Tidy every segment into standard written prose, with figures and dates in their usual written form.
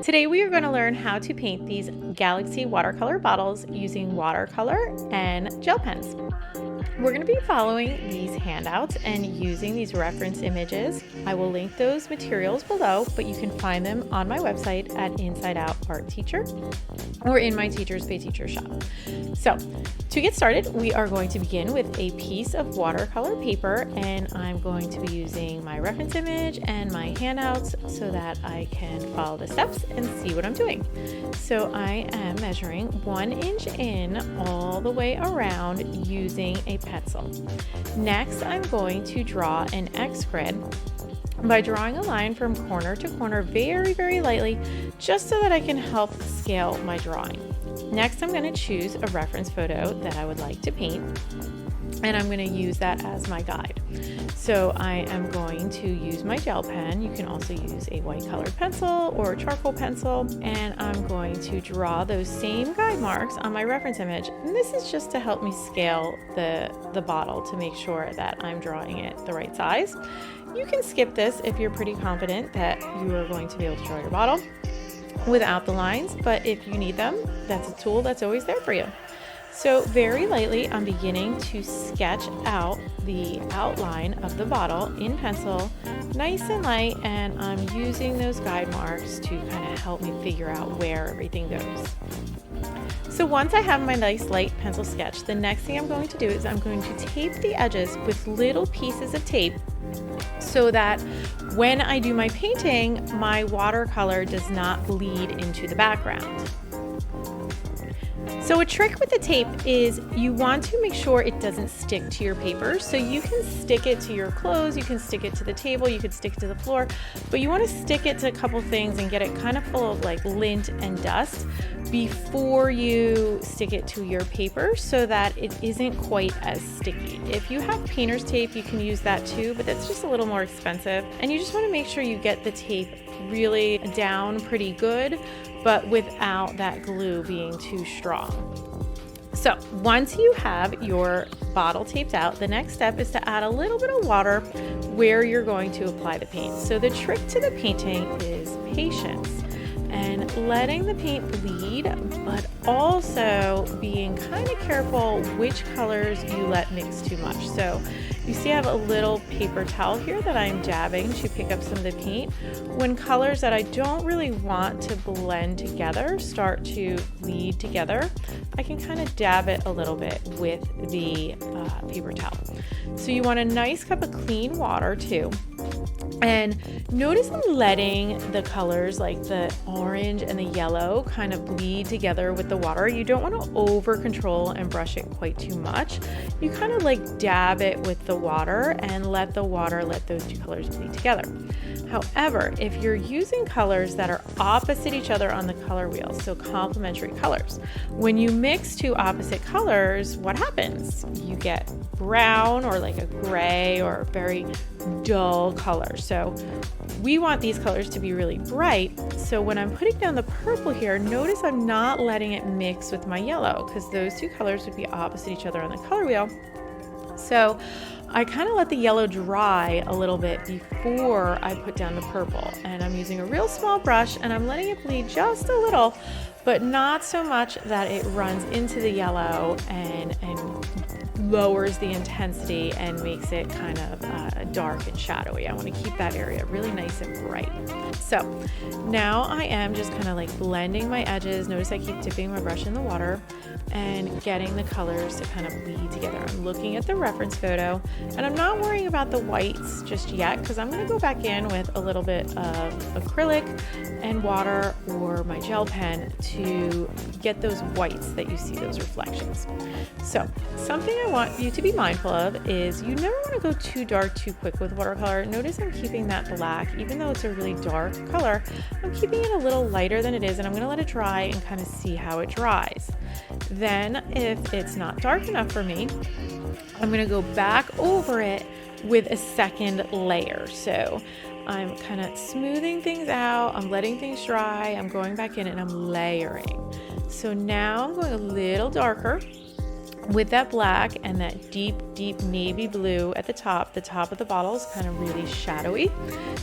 Today we are going to learn how to paint these Galaxy watercolor bottles using watercolor and gel pens. We're going to be following these handouts and using these reference images. I will link those materials below, but you can find them on my website at Inside Out Art Teacher or in my Teachers Pay Teacher shop. So to get started, we are going to begin with a piece of watercolor paper, and I'm going to be using my reference image and my handouts so that I can follow the steps and see what I'm doing. So I am measuring 1 inch in all the way around using a pencil. Next, I'm going to draw an X grid by drawing a line from corner to corner very, very lightly, just so that I can help scale my drawing. Next, I'm going to choose a reference photo that I would like to paint, and I'm going to use that as my guide. So I am going to use my gel pen. You can also use a white colored pencil or a charcoal pencil, and I'm going to draw those same guide marks on my reference image. And this is just to help me scale the bottle to make sure that I'm drawing it the right size. You can skip this if you're pretty confident that you are going to be able to draw your bottle without the lines, but if you need them, that's a tool that's always there for you. So very lightly, I'm beginning to sketch out the outline of the bottle in pencil, nice and light, and I'm using those guide marks to kind of help me figure out where everything goes. So once I have my nice light pencil sketch, the next thing I'm going to do is I'm going to tape the edges with little pieces of tape so that when I do my painting, my watercolor does not bleed into the background. So a trick with the tape is you want to make sure it doesn't stick to your paper. So you can stick it to your clothes, you can stick it to the table, you could stick it to the floor, but you want to stick it to a couple things and get it kind of full of like lint and dust before you stick it to your paper so that it isn't quite as sticky. If you have painter's tape, you can use that too, but that's just a little more expensive. And you just want to make sure you get the tape really down pretty good, but without that glue being too strong. So once you have your bottle taped out, the next step is to add a little bit of water where you're going to apply the paint. So the trick to the painting is patience and letting the paint bleed, but also being kind of careful which colors you let mix too much. So you see I have a little paper towel here that I'm dabbing to pick up some of the paint. When colors that I don't really want to blend together start to bleed together, I can kind of dab it a little bit with the paper towel. So you want a nice cup of clean water too. And notice I'm letting the colors like the orange and the yellow kind of bleed together with the water. You don't want to over control and brush it quite too much. You kind of like dab it with the water and let the water let those two colors bleed together. However, if you're using colors that are opposite each other on the color wheel, so complementary colors, when you mix two opposite colors, what happens? You get brown or like a gray or a very dull color. So we want these colors to be really bright. So when I'm putting down the purple here, notice I'm not letting it mix with my yellow because those two colors would be opposite each other on the color wheel. So I kind of let the yellow dry a little bit before I put down the purple, and I'm using a real small brush and I'm letting it bleed just a little, but not so much that it runs into the yellow and lowers the intensity and makes it kind of dark and shadowy. I want to keep that area really nice and bright. So now I am just kind of like blending my edges. Notice I keep dipping my brush in the water and getting the colors to kind of bleed together. I'm looking at the reference photo and I'm not worrying about the whites just yet because I'm going to go back in with a little bit of acrylic and water or my gel pen to get those whites that you see, those reflections. So something I want you to be mindful of is you never want to go too dark too quick with watercolor. Notice I'm keeping that black, even though it's a really dark color, I'm keeping it a little lighter than it is, and I'm going to let it dry and kind of see how it dries. Then if it's not dark enough for me, I'm going to go back over it with a second layer. So I'm kind of smoothing things out, I'm letting things dry, I'm going back in and I'm layering. So now I'm going a little darker with that black and that deep navy blue at the top of the bottle is kind of really shadowy.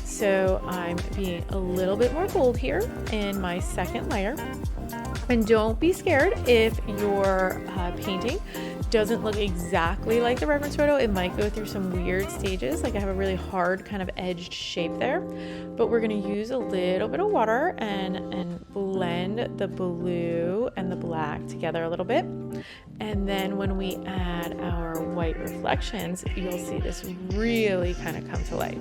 So I'm being a little bit more bold here in my second layer. And don't be scared if your painting doesn't look exactly like the reference photo. It might go through some weird stages, like I have a really hard kind of edged shape there. But we're going to use a little bit of water and blend the blue and the black together a little bit. And then when we add our white reflections, you'll see this really kind of come to life.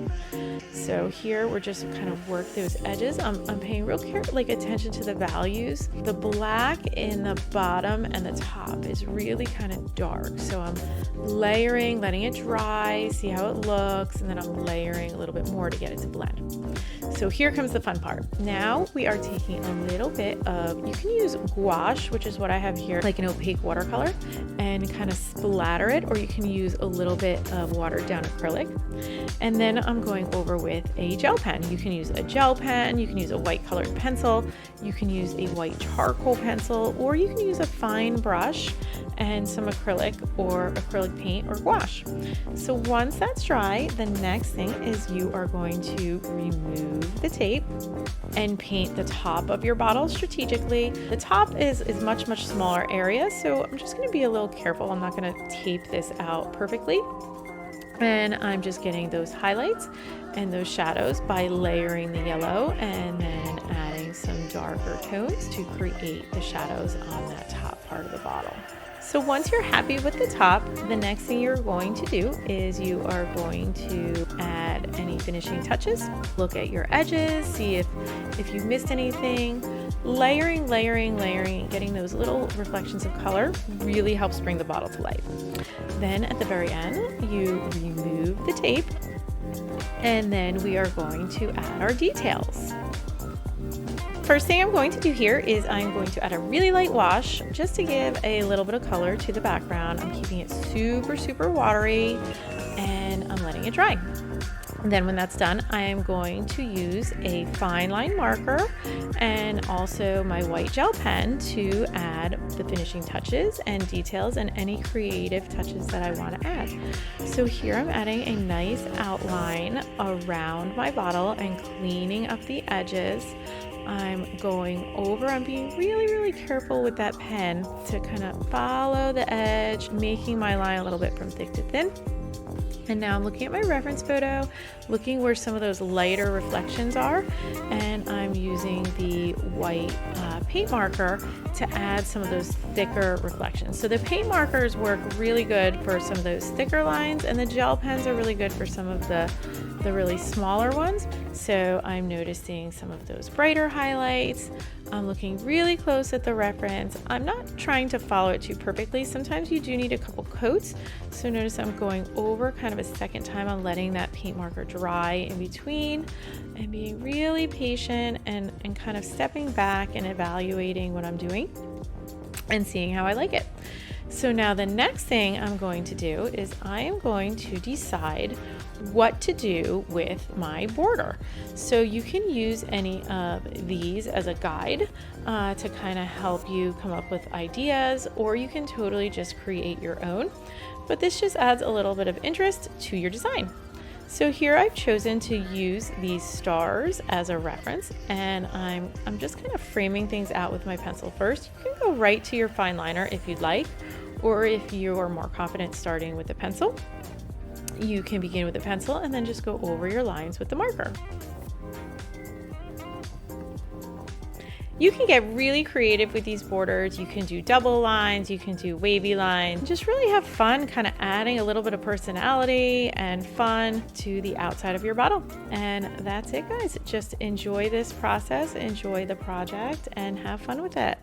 So here we're just kind of work those edges. I'm paying real attention to the values. The black in the bottom and the top is really kind of dark. So I'm layering, letting it dry, see how it looks, and then I'm layering a little bit more to get it to blend. So here comes the fun part. Now we are taking a little bit of, you can use gouache, which is what I have here, like an opaque watercolor, and kind of splatter it, or you can use a little bit of watered down acrylic. And then I'm going over with a gel pen. You can use a gel pen, you can use a white colored pencil, you can use a white charcoal pencil, or you can use a fine brush and some acrylic or acrylic paint or gouache. So once that's dry, the next thing is you are going to remove the tape and paint the top of your bottle strategically. The top is much smaller area, so I'm just going to be a little careful. I'm not going to tape this out perfectly. And I'm just getting those highlights and those shadows by layering the yellow and then adding some darker tones to create the shadows on that top part of the bottle. So once you're happy with the top, the next thing you're going to do is you are going to add any finishing touches. Look at your edges, see if you missed anything. Layering, getting those little reflections of color really helps bring the bottle to life. Then at the very end, you remove the tape, and then we are going to add our details. First thing I'm going to do here is I'm going to add a really light wash just to give a little bit of color to the background. I'm keeping it super watery, and I'm letting it dry. And then when that's done, I am going to use a fine line marker and also my white gel pen to add the finishing touches and details and any creative touches that I want to add. So here I'm adding a nice outline around my bottle and cleaning up the edges. I'm going over, I'm being really careful with that pen to kind of follow the edge, making my line a little bit from thick to thin. And now I'm looking at my reference photo, looking where some of those lighter reflections are, and I'm using the white paint marker to add some of those thicker reflections. So the paint markers work really good for some of those thicker lines, and the gel pens are really good for some of the really smaller ones. So I'm noticing some of those brighter highlights. I'm looking really close at the reference. I'm not trying to follow it too perfectly. Sometimes you do need a couple coats. So notice I'm going over kind of a second time. I'm letting that paint marker dry in between and being really patient and kind of stepping back and evaluating what I'm doing and seeing how I like it. So now the next thing I'm going to do is I am going to decide what to do with my border. So you can use any of these as a guide to kind of help you come up with ideas, or you can totally just create your own. But this just adds a little bit of interest to your design. So here I've chosen to use these stars as a reference, and I'm just kind of framing things out with my pencil first. You can go right to your fine liner if you'd like, or if you are more confident starting with the pencil, you can begin with the pencil and then just go over your lines with the marker. You can get really creative with these borders. You can do double lines, you can do wavy lines. Just really have fun kind of adding a little bit of personality and fun to the outside of your bottle. And that's it, guys. Just enjoy this process, enjoy the project, and have fun with it.